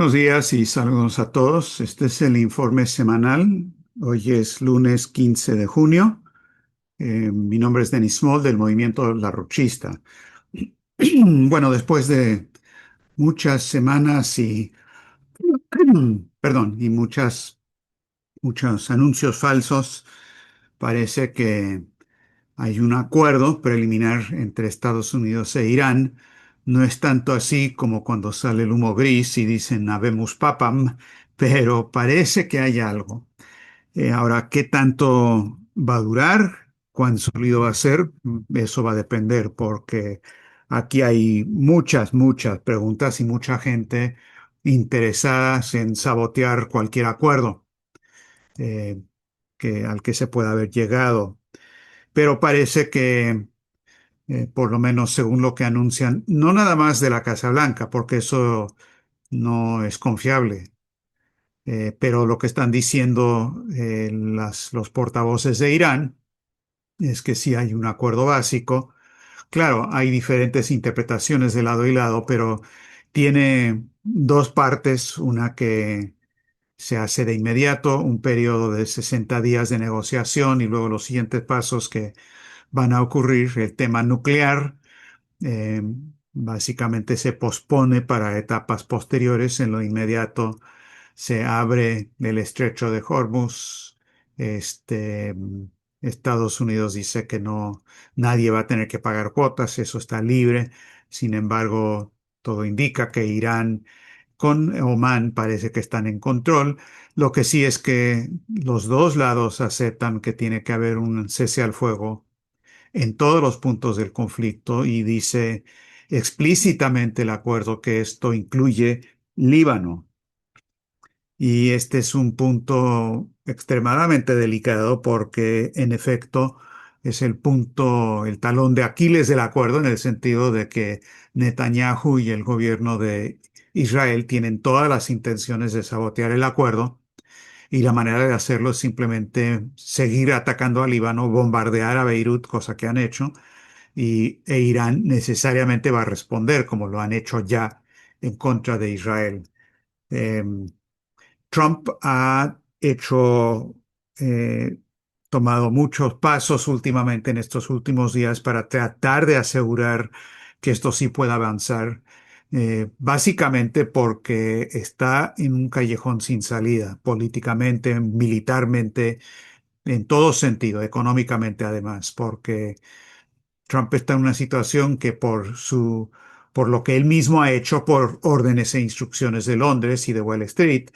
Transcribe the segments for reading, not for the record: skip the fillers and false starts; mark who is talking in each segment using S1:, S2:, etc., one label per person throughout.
S1: Buenos días y saludos a todos. Este es el informe semanal. Hoy es lunes 15 de junio. Mi nombre es Denis Small del movimiento La Rochista. Bueno, después de muchas semanas y, perdón, y muchos anuncios falsos, parece que hay un acuerdo preliminar entre Estados Unidos e Irán. No es tanto así como cuando sale el humo gris y dicen habemos papam, pero parece que hay algo. Ahora, ¿qué tanto va a durar? ¿Cuán sólido va a ser? Eso va a depender porque aquí hay muchas preguntas y mucha gente interesada en sabotear cualquier acuerdo eh, al que se pueda haber llegado. Pero parece que por lo menos según lo que anuncian, no nada más de la Casa Blanca, porque eso no es confiable, pero lo que están diciendo los portavoces de Irán es que sí hay un acuerdo básico. Claro, hay diferentes interpretaciones de lado y lado, pero tiene dos partes, una que se hace de inmediato, un periodo de 60 días de negociación y luego los siguientes pasos que van a ocurrir, el tema nuclear eh, básicamente se pospone para etapas posteriores. En lo inmediato se abre el estrecho de Hormuz. Este, Estados Unidos dice que no, nadie va a tener que pagar cuotas, eso está libre. Sin embargo, todo indica que Irán con Omán parece que están en control. Lo que sí es que los dos lados aceptan que tiene que haber un cese al fuego en todos los puntos del conflicto y dice explícitamente el acuerdo que esto incluye Líbano. Y este es un punto extremadamente delicado porque en efecto es el punto, el talón de Aquiles del acuerdo en el sentido de que Netanyahu y el gobierno de Israel tienen todas las intenciones de sabotear el acuerdo y la manera de hacerlo es simplemente seguir atacando a Líbano, bombardear a Beirut, cosa que han hecho, e Irán necesariamente va a responder, como lo han hecho ya en contra de Israel. Eh, Trump ha eh, tomado muchos pasos últimamente en estos últimos días para tratar de asegurar que esto sí pueda avanzar, básicamente porque está en un callejón sin salida, políticamente, militarmente, en todo sentido, económicamente además, porque Trump está en una situación que por lo que él mismo ha hecho por órdenes e instrucciones de Londres y de Wall Street,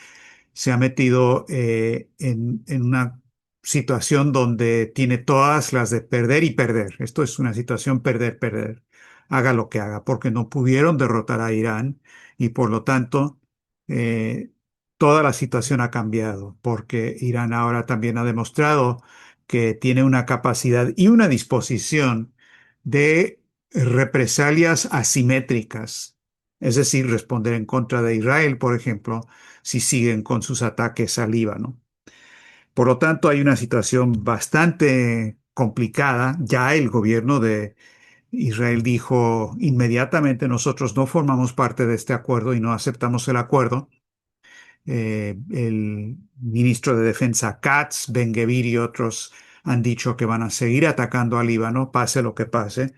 S1: se ha metido en una situación donde tiene todas las de perder y perder. Esto es una situación perder, perder. Haga lo que haga, porque no pudieron derrotar a Irán y por lo tanto eh, toda la situación ha cambiado, porque Irán ahora también ha demostrado que tiene una capacidad y una disposición de represalias asimétricas, es decir, responder en contra de Israel, por ejemplo, si siguen con sus ataques al Líbano. Por lo tanto, hay una situación bastante complicada. Ya el gobierno de Israel dijo inmediatamente, nosotros no formamos parte de este acuerdo y no aceptamos el acuerdo. El ministro de Defensa Katz, Ben-Gvir y otros han dicho que van a seguir atacando al Líbano, pase lo que pase,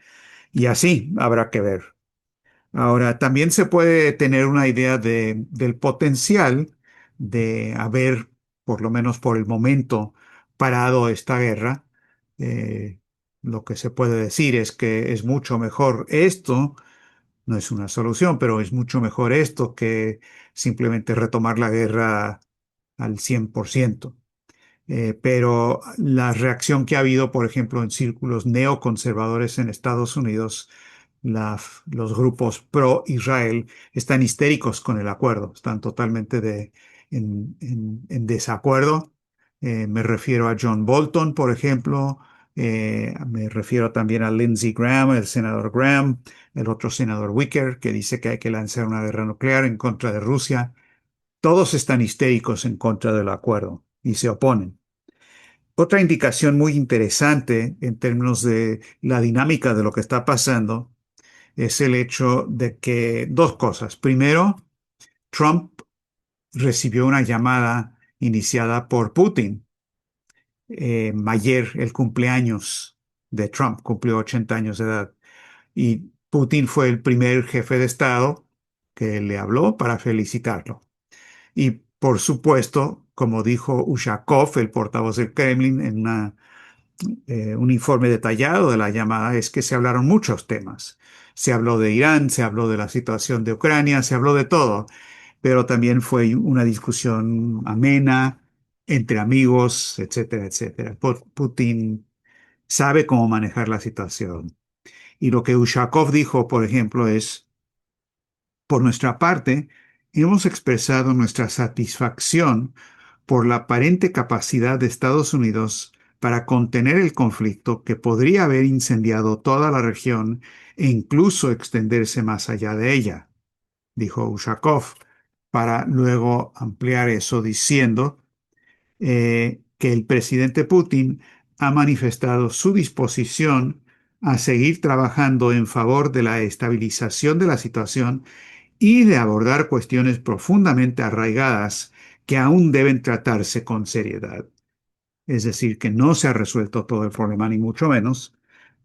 S1: y así habrá que ver. Ahora, también se puede tener una idea del potencial de haber, por lo menos por el momento, parado esta guerra. Eh, lo que se puede decir es que es mucho mejor esto, no es una solución, pero es mucho mejor esto que simplemente retomar la guerra al 100%. Pero la reacción que ha habido, por ejemplo, en círculos neoconservadores en Estados Unidos, los grupos pro-Israel están histéricos con el acuerdo, están totalmente en desacuerdo. Me refiero a John Bolton, por ejemplo, me refiero también a Lindsey Graham, el senador Graham, el otro senador Wicker, que dice que hay que lanzar una guerra nuclear en contra de Rusia. Todos están histéricos en contra del acuerdo y se oponen. Otra indicación muy interesante en términos de la dinámica de lo que está pasando es el hecho de que dos cosas. Primero, Trump recibió una llamada iniciada por Putin. Ayer, el cumpleaños de Trump, cumplió 80 años de edad. Y Putin fue el primer jefe de Estado que le habló para felicitarlo. Y por supuesto, como dijo Ushakov, el portavoz del Kremlin, en un informe detallado de la llamada, es que se hablaron muchos temas. Se habló de Irán, se habló de la situación de Ucrania, se habló de todo, pero también fue una discusión amena entre amigos, etcétera, etcétera. Putin sabe cómo manejar la situación. Y lo que Ushakov dijo, por ejemplo, es: por nuestra parte, hemos expresado nuestra satisfacción por la aparente capacidad de Estados Unidos para contener el conflicto que podría haber incendiado toda la región e incluso extenderse más allá de ella, dijo Ushakov, para luego ampliar eso diciendo que el presidente Putin ha manifestado su disposición a seguir trabajando en favor de la estabilización de la situación y de abordar cuestiones profundamente arraigadas que aún deben tratarse con seriedad. Es decir, que no se ha resuelto todo el problema, ni mucho menos,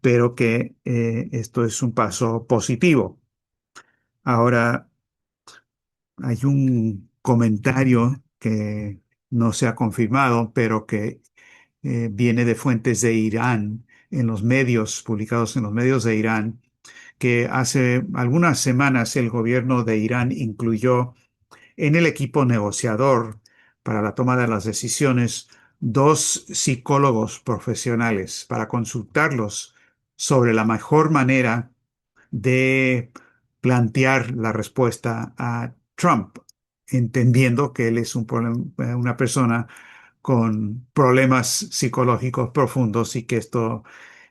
S1: pero que esto es un paso positivo. Ahora, hay un comentario que no se ha confirmado, pero que viene de fuentes de Irán, en los medios, publicados en los medios de Irán, que hace algunas semanas el gobierno de Irán incluyó en el equipo negociador para la toma de las decisiones dos psicólogos profesionales para consultarlos sobre la mejor manera de plantear la respuesta a Trump, entendiendo que él es una persona con problemas psicológicos profundos y que esto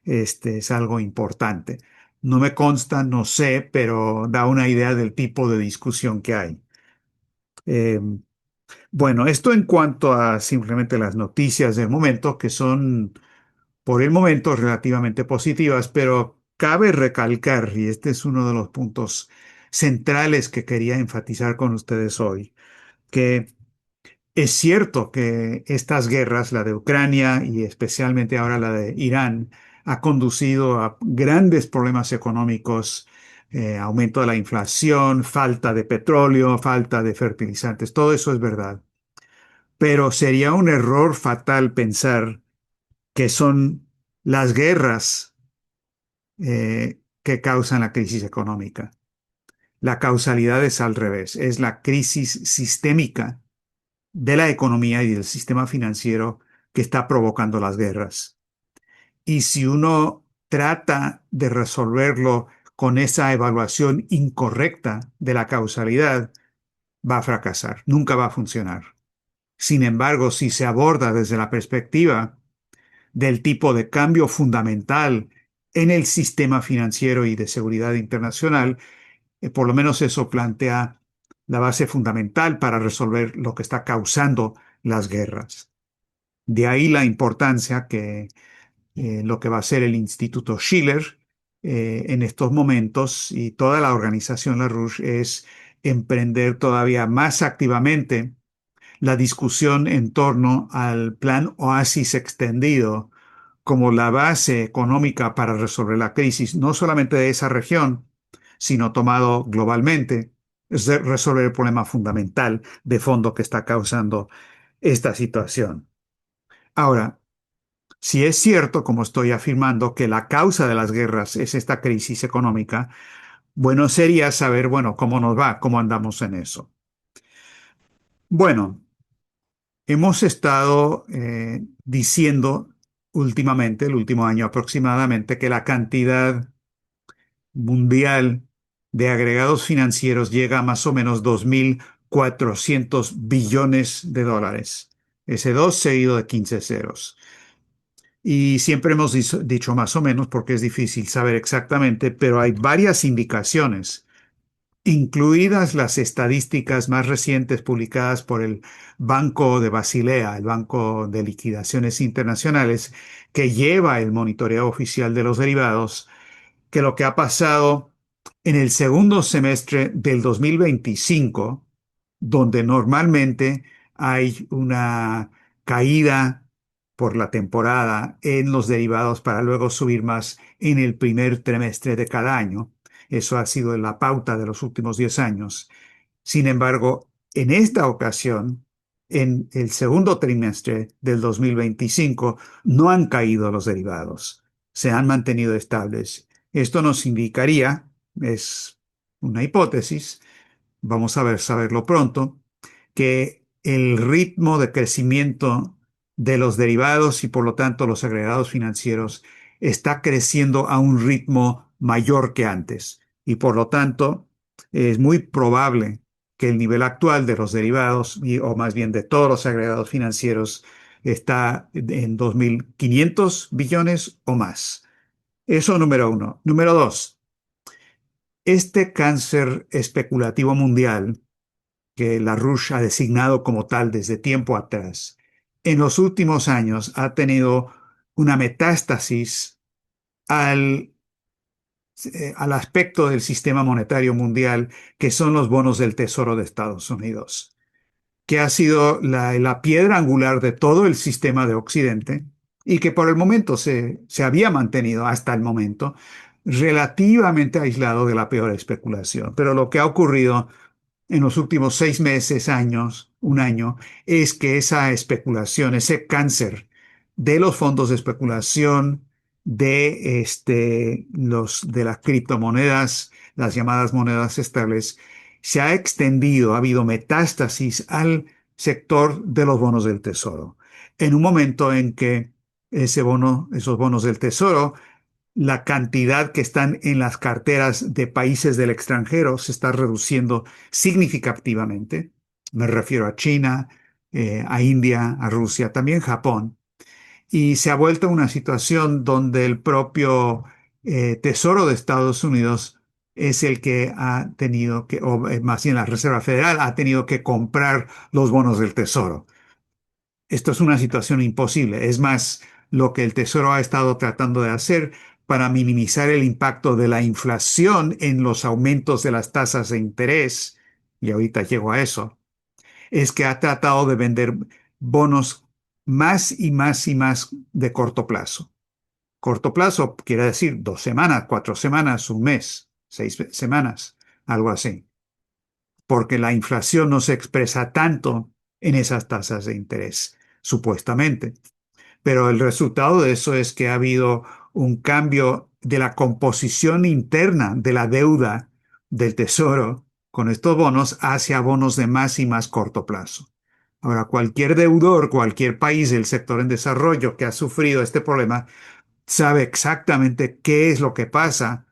S1: es algo importante. No me consta, no sé, pero da una idea del tipo de discusión que hay. Eh, bueno, esto en cuanto a simplemente las noticias del momento, que son por el momento relativamente positivas, pero cabe recalcar, y este es uno de los puntos centrales que quería enfatizar con ustedes hoy, que es cierto que estas guerras, la de Ucrania y especialmente ahora la de Irán, ha conducido a grandes problemas económicos, aumento de la inflación, falta de petróleo, falta de fertilizantes, todo eso es verdad. Pero sería un error fatal pensar que son las guerras que causan la crisis económica. La causalidad es al revés, es la crisis sistémica de la economía y del sistema financiero que está provocando las guerras. Y si uno trata de resolverlo con esa evaluación incorrecta de la causalidad, va a fracasar, nunca va a funcionar. Sin embargo, si se aborda desde la perspectiva del tipo de cambio fundamental en el sistema financiero y de seguridad internacional, por lo menos eso plantea la base fundamental para resolver lo que está causando las guerras. De ahí la importancia que lo que va a ser el Instituto Schiller en estos momentos y toda la organización LaRouche es emprender todavía más activamente la discusión en torno al plan Oasis extendido como la base económica para resolver la crisis, no solamente de esa región, sino tomado globalmente, es resolver el problema fundamental de fondo que está causando esta situación. Ahora, si es cierto, como estoy afirmando, que la causa de las guerras es esta crisis económica, bueno sería saber, bueno, cómo nos va, cómo andamos en eso. Bueno, hemos estado diciendo últimamente, el último año aproximadamente, que la cantidad mundial de agregados financieros llega a más o menos 2.400 billones de dólares. Ese 2 seguido de 15 ceros. Y siempre hemos dicho más o menos porque es difícil saber exactamente, pero hay varias indicaciones, incluidas las estadísticas más recientes publicadas por el Banco de Basilea, el Banco de Liquidaciones Internacionales, que lleva el monitoreo oficial de los derivados, que lo que ha pasado en el segundo semestre del 2025 donde normalmente hay una caída por la temporada en los derivados para luego subir más en el primer trimestre de cada año. Eso ha sido la pauta de los últimos 10 años. Sin embargo, en esta ocasión, en el segundo trimestre del 2025, no han caído los derivados, se han mantenido estables. Esto nos indicaría, es una hipótesis, vamos a ver, saberlo pronto, que el ritmo de crecimiento de los derivados y por lo tanto los agregados financieros está creciendo a un ritmo mayor que antes. Y por lo tanto, es muy probable que el nivel actual de los derivados, o más bien de todos los agregados financieros, está en 2.500 billones o más. Eso número uno. Número dos, este cáncer especulativo mundial que LaRouche ha designado como tal desde tiempo atrás, en los últimos años ha tenido una metástasis al, al aspecto del sistema monetario mundial, que son los bonos del Tesoro de Estados Unidos, que ha sido la piedra angular de todo el sistema de Occidente y que por el momento se había mantenido hasta el momento relativamente aislado de la peor especulación. Pero lo que ha ocurrido en los últimos 6 meses, años, un año, es que esa especulación, ese cáncer de los fondos de especulación, de las criptomonedas, las llamadas monedas estables, se ha extendido, ha habido metástasis al sector de los bonos del tesoro. En un momento en que esos bonos del tesoro, la cantidad que están en las carteras de países del extranjero se está reduciendo significativamente. Me refiero a China, a India, a Rusia, también Japón. Y se ha vuelto una situación donde el propio Tesoro de Estados Unidos es el que ha tenido que, o más bien la Reserva Federal ha tenido que comprar los bonos del Tesoro. Esto es una situación imposible. Es más, lo que el Tesoro ha estado tratando de hacer para minimizar el impacto de la inflación en los aumentos de las tasas de interés, y ahorita llego a eso, es que ha tratado de vender bonos más y más y más de corto plazo. Corto plazo quiere decir 2 semanas, 4 semanas, un mes, 6 semanas, algo así, porque la inflación no se expresa tanto en esas tasas de interés, supuestamente. Pero el resultado de eso es que ha habido un cambio de la composición interna de la deuda del Tesoro con estos bonos hacia bonos de más y más corto plazo. Ahora, cualquier deudor, cualquier país del sector en desarrollo que ha sufrido este problema, sabe exactamente qué es lo que pasa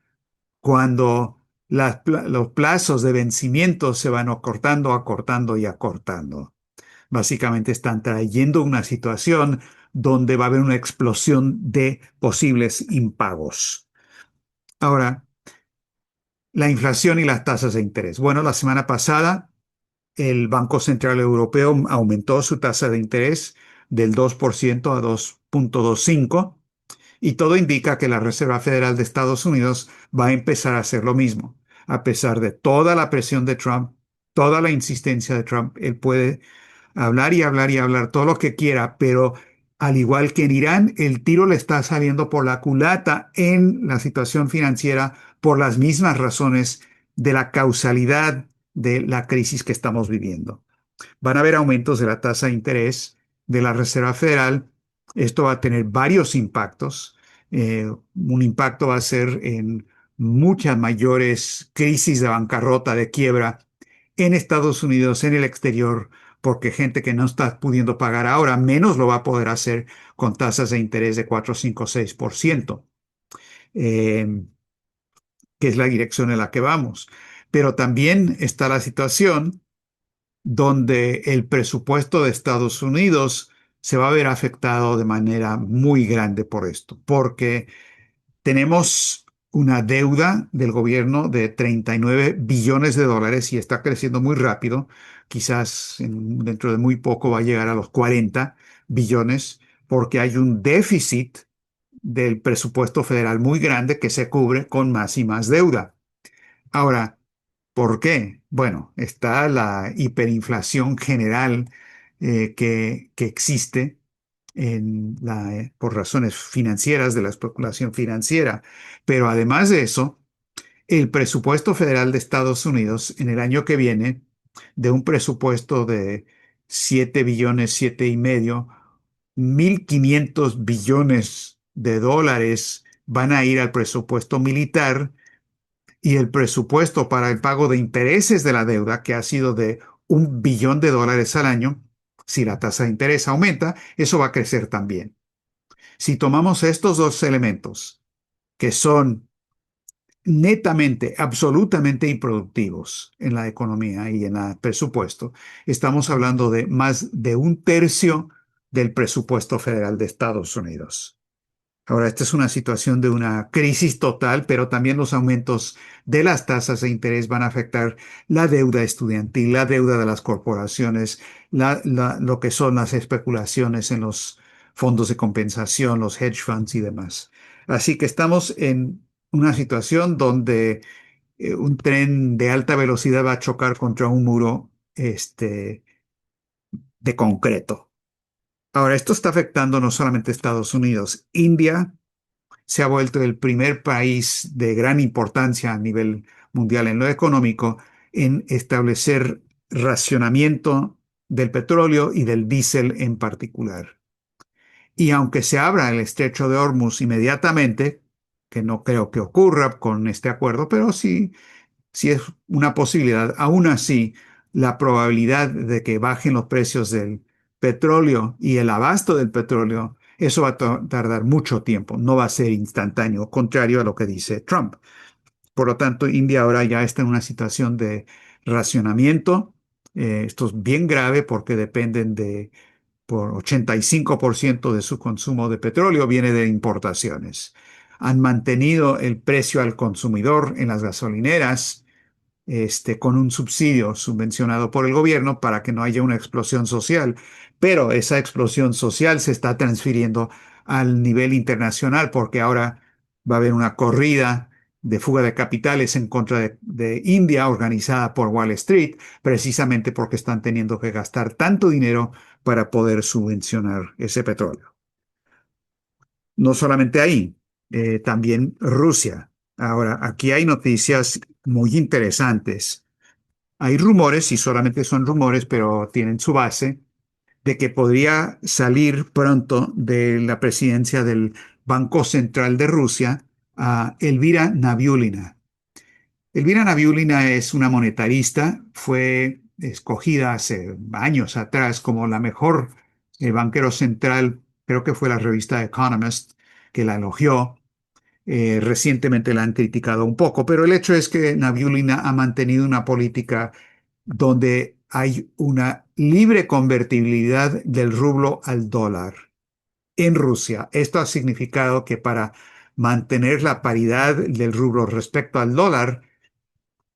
S1: cuando los plazos de vencimiento se van acortando, acortando y acortando. Básicamente están trayendo una situación donde va a haber una explosión de posibles impagos. Ahora, la inflación y las tasas de interés. Bueno, la semana pasada el Banco Central Europeo aumentó su tasa de interés del 2% a 2,25 y todo indica que la Reserva Federal de Estados Unidos va a empezar a hacer lo mismo. A pesar de toda la presión de Trump, toda la insistencia de Trump, él puede hablar y hablar y hablar todo lo que quiera, pero al igual que en Irán, el tiro le está saliendo por la culata en la situación financiera por las mismas razones de la causalidad de la crisis que estamos viviendo. Van a haber aumentos de la tasa de interés de la Reserva Federal. Esto va a tener varios impactos. Un impacto va a ser en muchas mayores crisis de bancarrota, de quiebra en Estados Unidos, en el exterior, porque gente que no está pudiendo pagar ahora, menos lo va a poder hacer con tasas de interés de 4, 5, 6%, eh, que es la dirección en la que vamos. Pero también está la situación donde el presupuesto de Estados Unidos se va a ver afectado de manera muy grande por esto, porque tenemos una deuda del gobierno de 39 billones de dólares y está creciendo muy rápido. Quizás dentro de muy poco va a llegar a los 40 billones porque hay un déficit del presupuesto federal muy grande que se cubre con más y más deuda. Ahora, ¿Por qué? Bueno, está la hiperinflación general que existe por razones financieras de la especulación financiera, pero además de eso, el presupuesto federal de Estados Unidos en el año que viene, de un presupuesto de 7 billones, 7 y medio, 1.500 billones de dólares van a ir al presupuesto militar y el presupuesto para el pago de intereses de la deuda, que ha sido de 1 billón de dólares al año, si la tasa de interés aumenta, eso va a crecer también. Si tomamos estos dos elementos, que son netamente, absolutamente improductivos en la economía y en el presupuesto, estamos hablando de más de un tercio del presupuesto federal de Estados Unidos. Ahora, esta es una situación de una crisis total, pero también los aumentos de las tasas de interés van a afectar la deuda estudiantil, la deuda de las corporaciones, lo que son las especulaciones en los fondos de compensación, los hedge funds y demás. Así que estamos en una situación donde un tren de alta velocidad va a chocar contra un muro de concreto. Ahora, esto está afectando no solamente a Estados Unidos. India se ha vuelto el primer país de gran importancia a nivel mundial en lo económico en establecer racionamiento del petróleo y del diésel en particular. Y aunque se abra el estrecho de Hormuz inmediatamente, que no creo que ocurra con este acuerdo, pero sí es una posibilidad, aún así, la probabilidad de que bajen los precios del petróleo y el abasto del petróleo, eso va a tardar mucho tiempo, no va a ser instantáneo, contrario a lo que dice Trump. Por lo tanto, India ahora ya está en una situación de racionamiento. Esto es bien grave porque dependen por 85% de su consumo de petróleo viene de importaciones. Han mantenido el precio al consumidor en las gasolineras con un subsidio subvencionado por el gobierno para que no haya una explosión social. Pero esa explosión social se está transfiriendo al nivel internacional porque ahora va a haber una corrida de fuga de capitales en contra de India organizada por Wall Street, precisamente porque están teniendo que gastar tanto dinero para poder subvencionar ese petróleo. No solamente ahí, también Rusia. Ahora, aquí hay noticias muy interesantes. Hay rumores, y solamente son rumores, pero tienen su base, de que podría salir pronto de la presidencia del Banco Central de Rusia a Elvira Nabiulina. Elvira Nabiulina es una monetarista, fue escogida hace años atrás como la mejor banquero central, creo que fue la revista Economist que la elogió. Recientemente la han criticado un poco, pero el hecho es que Nabiulina ha mantenido una política donde hay una libre convertibilidad del rublo al dólar en Rusia. Esto ha significado que para mantener la paridad del rublo respecto al dólar,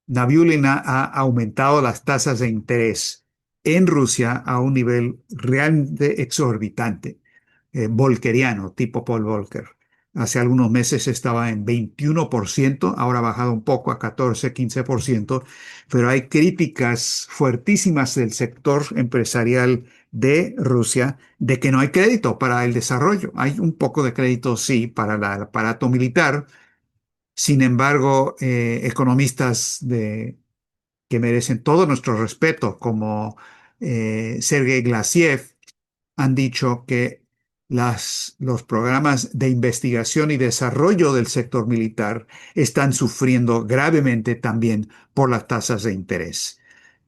S1: Nabiulina ha aumentado las tasas de interés en Rusia a un nivel realmente exorbitante, volckeriano, tipo Paul Volcker. Hace algunos meses estaba en 21%, ahora ha bajado un poco a 14-15%, pero hay críticas fuertísimas del sector empresarial de Rusia de que no hay crédito para el desarrollo. Hay un poco de crédito, sí, para el aparato militar. Sin embargo, economistas que merecen todo nuestro respeto, como Sergei Glassiev, han dicho que los programas de investigación y desarrollo del sector militar están sufriendo gravemente también por las tasas de interés.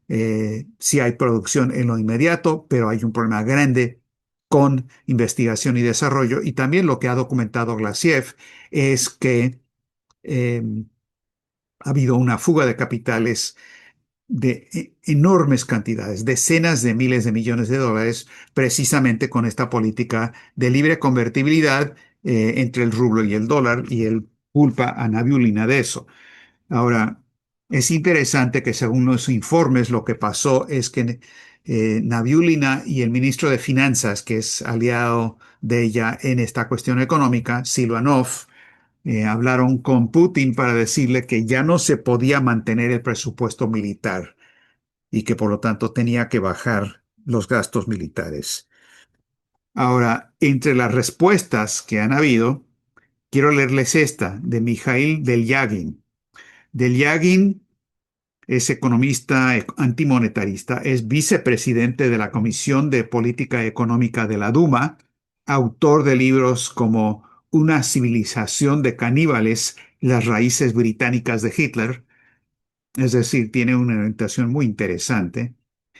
S1: Sí hay producción en lo inmediato, pero hay un problema grande con investigación y desarrollo. Y también lo que ha documentado Glassiev es que eh, ha habido una fuga de capitales de enormes cantidades, decenas de miles de millones de dólares, precisamente con esta política de libre convertibilidad entre el rublo y el dólar, y él culpa a Nabiulina de eso. Ahora, es interesante que según los informes lo que pasó es que Nabiulina y el ministro de Finanzas, que es aliado de ella en esta cuestión económica, Silvanov, hablaron con Putin para decirle que ya no se podía mantener el presupuesto militar y que por lo tanto tenía que bajar los gastos militares. Ahora, entre las respuestas que han habido, quiero leerles esta de Mikhail Delyagin. Delyagin es economista antimonetarista, es vicepresidente de la Comisión de Política Económica de la Duma, autor de libros como Una civilización de caníbales, las raíces británicas de Hitler, es decir, tiene una orientación muy interesante.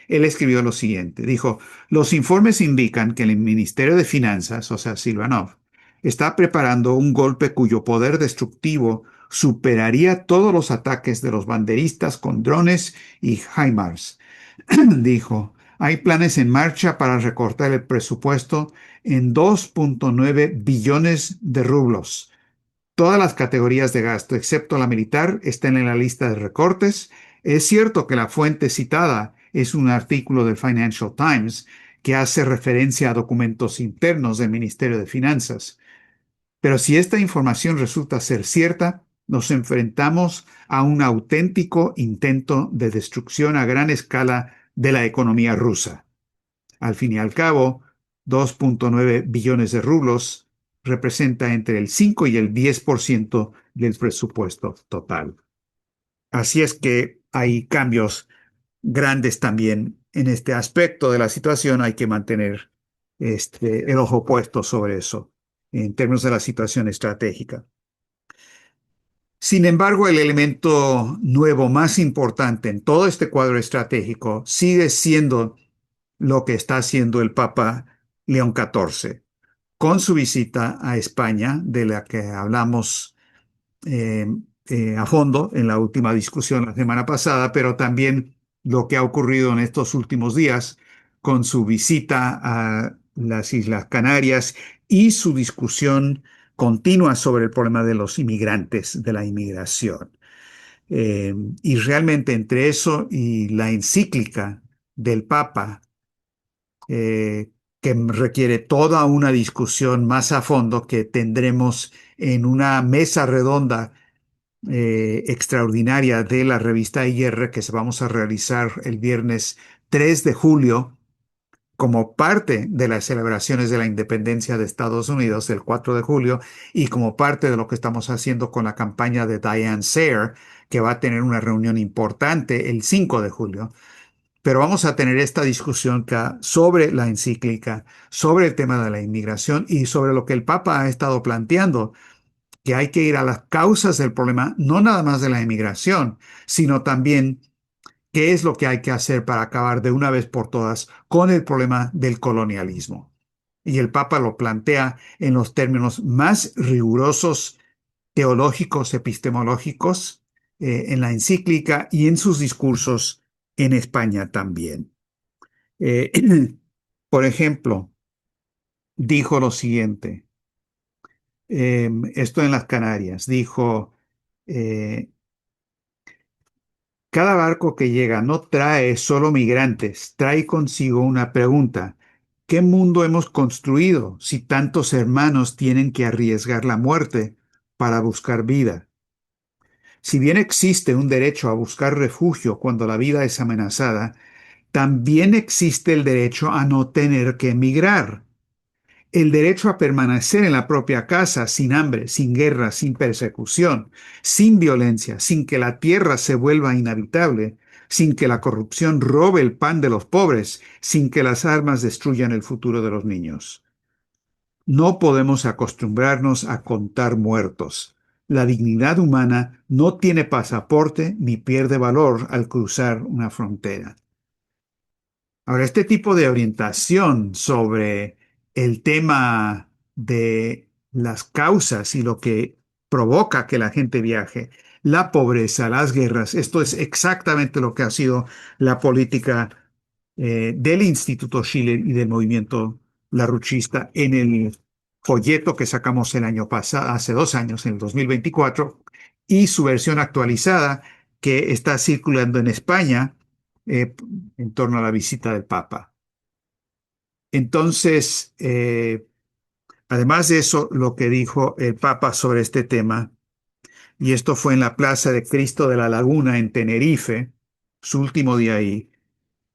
S1: Él escribió lo siguiente, dijo, los informes indican que el Ministerio de Finanzas, o sea, Silvanov, está preparando un golpe cuyo poder destructivo superaría todos los ataques de los banderistas con drones y HIMARS. Dijo, hay planes en marcha para recortar el presupuesto en 2.9 billones de rublos. Todas las categorías de gasto, excepto la militar, están en la lista de recortes. Es cierto que la fuente citada es un artículo del Financial Times que hace referencia a documentos internos del Ministerio de Finanzas. Pero si esta información resulta ser cierta, nos enfrentamos a un auténtico intento de destrucción a gran escala de la economía rusa. Al fin y al cabo, 2.9 billones de rublos representa entre el 5 y el 10% del presupuesto total. Así es que hay cambios grandes también en este aspecto de la situación. Hay que mantener el ojo puesto sobre eso en términos de la situación estratégica. Sin embargo, el elemento nuevo más importante en todo este cuadro estratégico sigue siendo lo que está haciendo el Papa León XIV con su visita a España, de la que hablamos eh, a fondo en la última discusión la semana pasada, pero también lo que ha ocurrido en estos últimos días con su visita a las Islas Canarias y su discusión continua sobre el problema de los inmigrantes, de la inmigración. Y realmente entre eso y la encíclica del Papa, que requiere toda una discusión más a fondo que tendremos en una mesa redonda extraordinaria de la revista IR que se vamos a realizar el viernes 3 de julio como parte de las celebraciones de la independencia de Estados Unidos el 4 de julio y como parte de lo que estamos haciendo con la campaña de Diane Sare, que va a tener una reunión importante el 5 de julio. Pero vamos a tener esta discusión sobre la encíclica, sobre el tema de la inmigración y sobre lo que el Papa ha estado planteando, que hay que ir a las causas del problema, no nada más de la inmigración, sino también qué es lo que hay que hacer para acabar de una vez por todas con el problema del colonialismo. Y el Papa lo plantea en los términos más rigurosos teológicos, epistemológicos, en la encíclica y en sus discursos en España también. Eh, por ejemplo, dijo lo siguiente, esto en las Canarias, dijo, eh, cada barco que llega no trae solo migrantes, trae consigo una pregunta. ¿Qué mundo hemos construido si tantos hermanos tienen que arriesgar la muerte para buscar vida? Si bien existe un derecho a buscar refugio cuando la vida es amenazada, también existe el derecho a no tener que emigrar. El derecho a permanecer en la propia casa sin hambre, sin guerra, sin persecución, sin violencia, sin que la tierra se vuelva inhabitable, sin que la corrupción robe el pan de los pobres, sin que las armas destruyan el futuro de los niños. No podemos acostumbrarnos a contar muertos. La dignidad humana no tiene pasaporte ni pierde valor al cruzar una frontera. Ahora, este tipo de orientación sobre el tema de las causas y lo que provoca que la gente viaje, la pobreza, las guerras, esto es exactamente lo que ha sido la política del Instituto Schiller y del movimiento larouchista en el folleto que sacamos el año pasado, hace 2 años, en el 2024, y su versión actualizada que está circulando en España eh, en torno a la visita del Papa. Entonces, Además de eso, lo que dijo el Papa sobre este tema, y esto fue en la Plaza de Cristo de la Laguna en Tenerife, su último día ahí,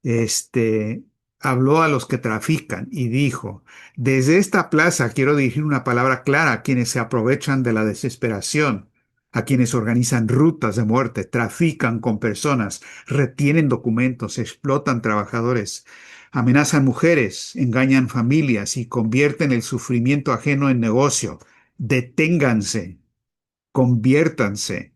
S1: este, habló a los que trafican y dijo, desde esta plaza quiero dirigir una palabra clara a quienes se aprovechan de la desesperación, a quienes organizan rutas de muerte, trafican con personas, retienen documentos, explotan trabajadores, amenazan mujeres, engañan familias y convierten el sufrimiento ajeno en negocio. Deténganse, conviértanse.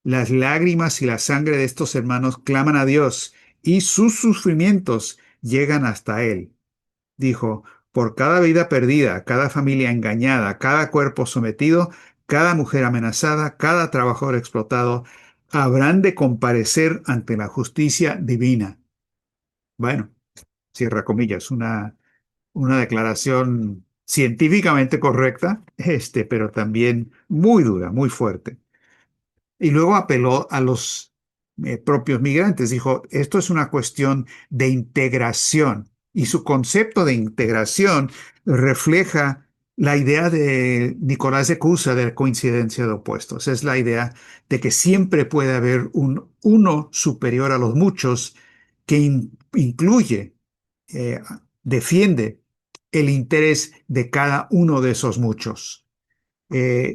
S1: Las lágrimas y la sangre de estos hermanos claman a Dios y sus sufrimientos llegan hasta Él. Dijo, por cada vida perdida, cada familia engañada, cada cuerpo sometido, cada mujer amenazada, cada trabajador explotado, habrán de comparecer ante la justicia divina. Bueno, cierra comillas, una declaración científicamente correcta, pero también muy dura, muy fuerte. Y luego apeló a los propios migrantes. Dijo, esto es una cuestión de integración. Y su concepto de integración refleja la idea de Nicolás de Cusa de la coincidencia de opuestos. Es la idea de que siempre puede haber un uno superior a los muchos que incluye, eh, defiende el interés de cada uno de esos muchos.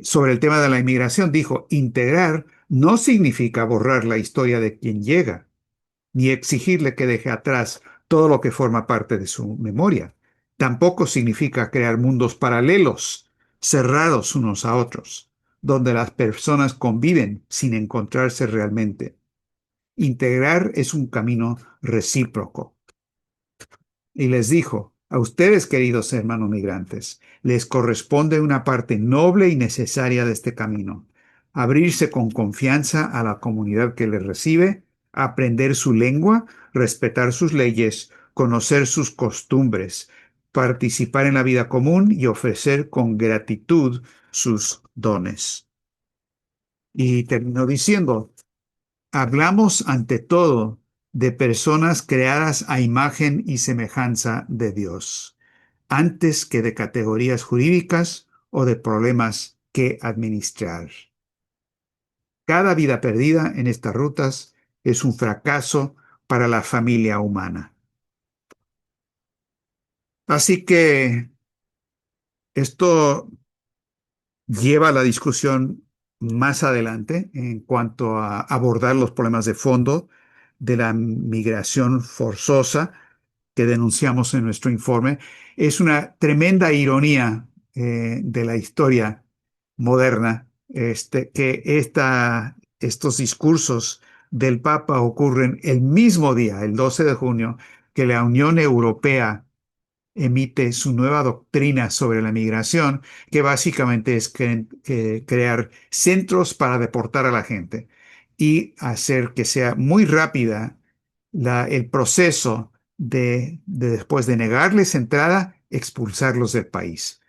S1: Sobre el tema de la inmigración, dijo, integrar no significa borrar la historia de quien llega, ni exigirle que deje atrás todo lo que forma parte de su memoria. Tampoco significa crear mundos paralelos, cerrados unos a otros, donde las personas conviven sin encontrarse realmente. Integrar es un camino recíproco. Y les dijo, a ustedes, queridos hermanos migrantes, les corresponde una parte noble y necesaria de este camino. Abrirse con confianza a la comunidad que les recibe, aprender su lengua, respetar sus leyes, conocer sus costumbres, participar en la vida común y ofrecer con gratitud sus dones. Y terminó diciendo, hablamos ante todo de personas creadas a imagen y semejanza de Dios, antes que de categorías jurídicas o de problemas que administrar. Cada vida perdida en estas rutas es un fracaso para la familia humana. Así que esto lleva la discusión más adelante en cuanto a abordar los problemas de fondo de la migración forzosa que denunciamos en nuestro informe. Es una tremenda ironía de la historia moderna que estos discursos del Papa ocurren el mismo día, el 12 de junio, que la Unión Europea emite su nueva doctrina sobre la migración, que básicamente es crear centros para deportar a la gente y hacer que sea muy rápida el proceso después de negarles entrada, expulsarlos del país.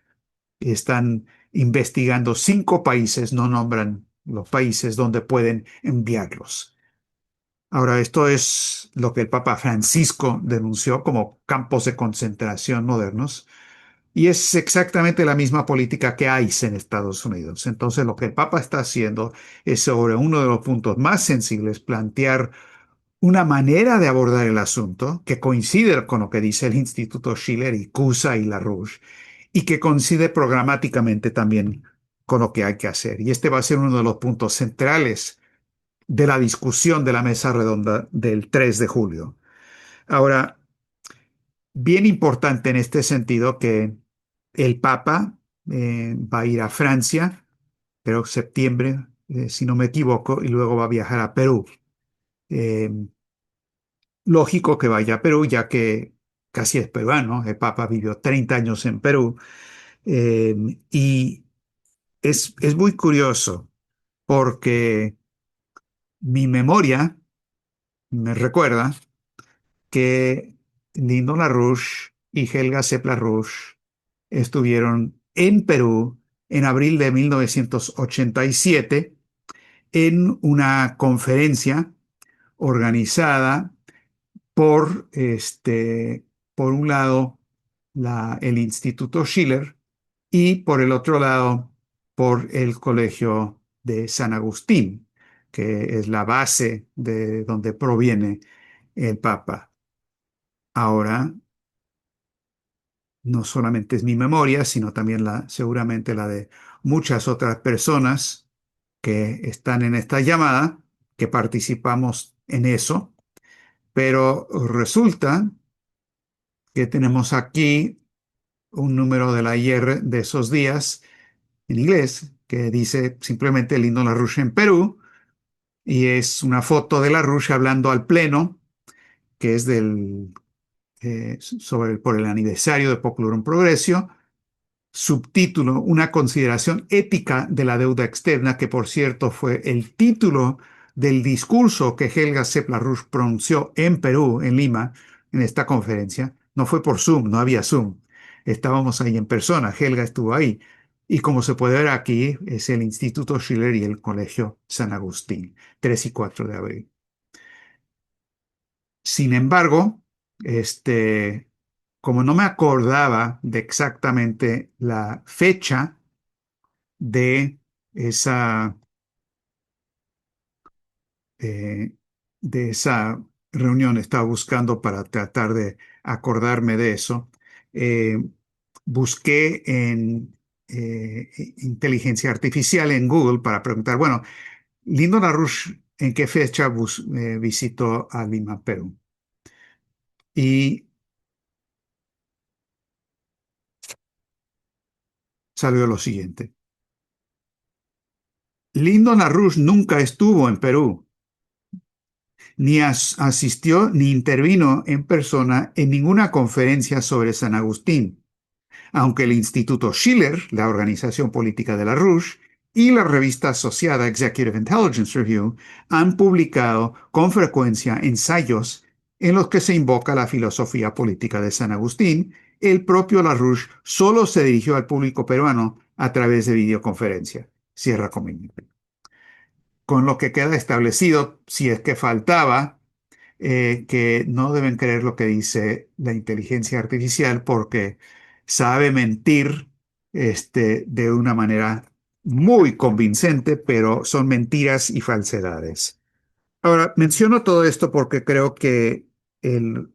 S1: Están investigando 5 países, no nombran los países donde pueden enviarlos. Ahora, esto es lo que el Papa Francisco denunció como campos de concentración modernos, y es exactamente la misma política que hay en Estados Unidos. Entonces, lo que el Papa está haciendo es, sobre uno de los puntos más sensibles, plantear una manera de abordar el asunto que coincide con lo que dice el Instituto Schiller y Cusa y LaRouche, y que coincide programáticamente también con lo que hay que hacer. Y este va a ser uno de los puntos centrales de la discusión de la mesa redonda del 3 de julio. Ahora, bien importante en este sentido que el Papa va a ir a Francia, creo que septiembre, si no me equivoco, y luego va a viajar a Perú. Eh, Lógico que vaya a Perú, ya que casi es peruano. El Papa vivió 30 años en Perú. eh, y es muy curioso porque mi memoria me recuerda que Lino LaRouche y Helga Sepp-LaRouche estuvieron en Perú en abril de 1987 en una conferencia organizada por un lado, el Instituto Schiller y por el otro lado, por el Colegio de San Agustín, que es la base de donde proviene el Papa. Ahora, no solamente es mi memoria, sino también seguramente la de muchas otras personas que están en esta llamada, que participamos en eso, pero resulta que tenemos aquí un número de la IR de esos días en inglés que dice simplemente Lindo LaRouche en Perú y es una foto de LaRouche hablando al Pleno, que es por el aniversario de Popular Progressio. Subtítulo, una consideración ética de la deuda externa, que por cierto fue el título del discurso que Helga Sepp-LaRouche pronunció en Perú, en Lima, en esta conferencia. No fue por Zoom, no había Zoom. Estábamos ahí en persona, Helga estuvo ahí. Y como se puede ver aquí, es el Instituto Schiller y el Colegio San Agustín, 3 y 4 de abril. Sin embargo, como no me acordaba de exactamente la fecha, de esa, eh, de esa reunión. Estaba buscando para tratar de acordarme de eso. Eh, Busqué en inteligencia artificial en Google para preguntar, bueno, Lindo LaRouche, ¿en qué fecha visitó a Lima, Perú? Y salió lo siguiente. Lindo LaRouche nunca estuvo en Perú, ni asistió ni intervino en persona en ninguna conferencia sobre San Agustín, aunque el Instituto Schiller, la organización política de LaRouche, y la revista asociada Executive Intelligence Review han publicado con frecuencia ensayos en los que se invoca la filosofía política de San Agustín. El propio LaRouche solo se dirigió al público peruano a través de videoconferencia. Cierra comillas. Con lo que queda establecido, si es que faltaba, que no deben creer lo que dice la inteligencia artificial porque sabe mentir de una manera muy convincente, pero son mentiras y falsedades. Ahora, menciono todo esto porque creo que el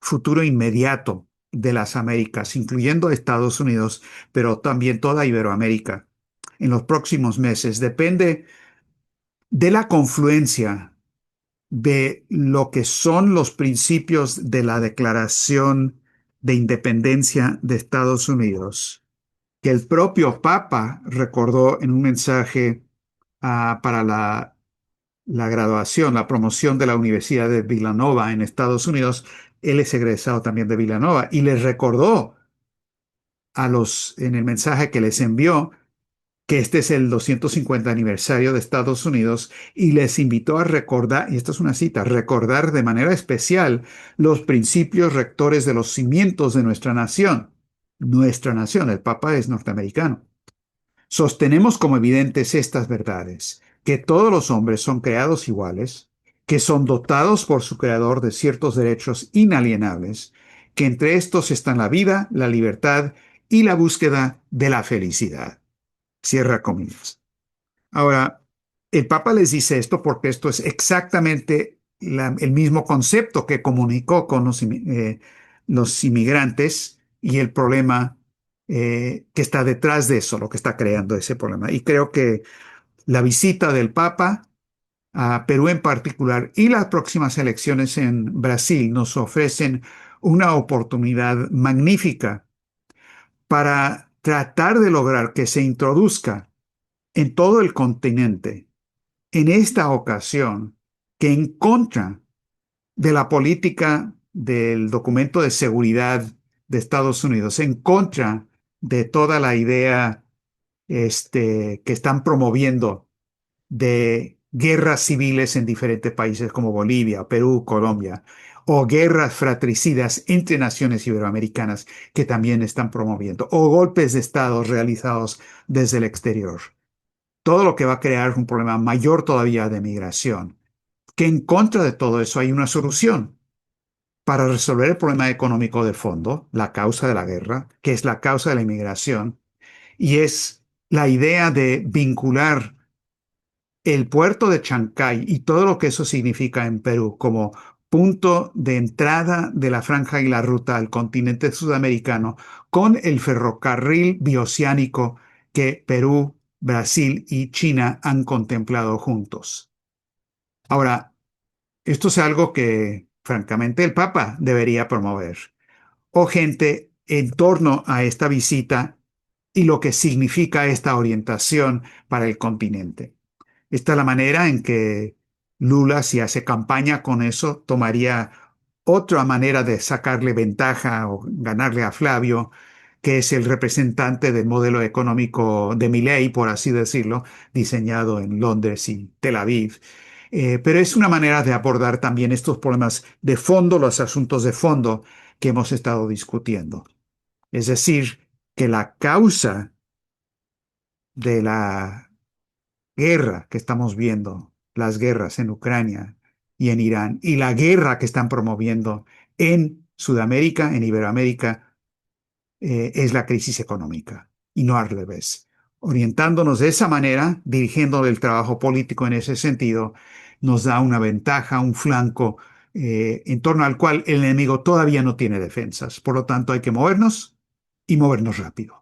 S1: futuro inmediato de las Américas, incluyendo Estados Unidos, pero también toda Iberoamérica, en los próximos meses, depende de la confluencia de lo que son los principios de la Declaración de Independencia de Estados Unidos, que el propio Papa recordó en un mensaje para la graduación, la promoción de la Universidad de Villanova en Estados Unidos. Él es egresado también de Villanova y les recordó en el mensaje que les envió que este es el 250 aniversario de Estados Unidos y les invitó a recordar, y esto es una cita, recordar de manera especial los principios rectores de los cimientos de nuestra nación. Nuestra nación, el Papa es norteamericano. Sostenemos como evidentes estas verdades, que todos los hombres son creados iguales, que son dotados por su creador de ciertos derechos inalienables, que entre estos están la vida, la libertad y la búsqueda de la felicidad. Cierra comillas. Ahora, el Papa les dice esto porque esto es exactamente el mismo concepto que comunicó con los inmigrantes y el problema que está detrás de eso, lo que está creando ese problema. Y creo que la visita del Papa a Perú en particular y las próximas elecciones en Brasil nos ofrecen una oportunidad magnífica para tratar de lograr que se introduzca en todo el continente, en esta ocasión, que en contra de la política del documento de seguridad de Estados Unidos, en contra de toda la idea que están promoviendo de guerras civiles en diferentes países como Bolivia, Perú, Colombia, o guerras fratricidas entre naciones iberoamericanas que también están promoviendo, o golpes de Estado realizados desde el exterior. Todo lo que va a crear un problema mayor todavía de migración. Que en contra de todo eso hay una solución para resolver el problema económico de fondo, la causa de la guerra, que es la causa de la inmigración, y es la idea de vincular el puerto de Chancay y todo lo que eso significa en Perú como punto de entrada de la franja y la ruta al continente sudamericano con el ferrocarril bioceánico que Perú, Brasil y China han contemplado juntos. Ahora, esto es algo que, francamente, el Papa debería promover, o gente en torno a esta visita y lo que significa esta orientación para el continente. Esta es la manera en que Lula, si hace campaña con eso, tomaría otra manera de sacarle ventaja o ganarle a Flavio, que es el representante del modelo económico de Milei, por así decirlo, diseñado en Londres y Tel Aviv. Pero es una manera de abordar también estos problemas de fondo, los asuntos de fondo que hemos estado discutiendo. Es decir, que la causa de la guerra que estamos viendo, las guerras en Ucrania y en Irán, y la guerra que están promoviendo en Sudamérica, en Iberoamérica, es la crisis económica, y no al revés. Orientándonos de esa manera, dirigiendo el trabajo político en ese sentido, nos da una ventaja, un flanco en torno al cual el enemigo todavía no tiene defensas. Por lo tanto, hay que movernos y movernos rápido.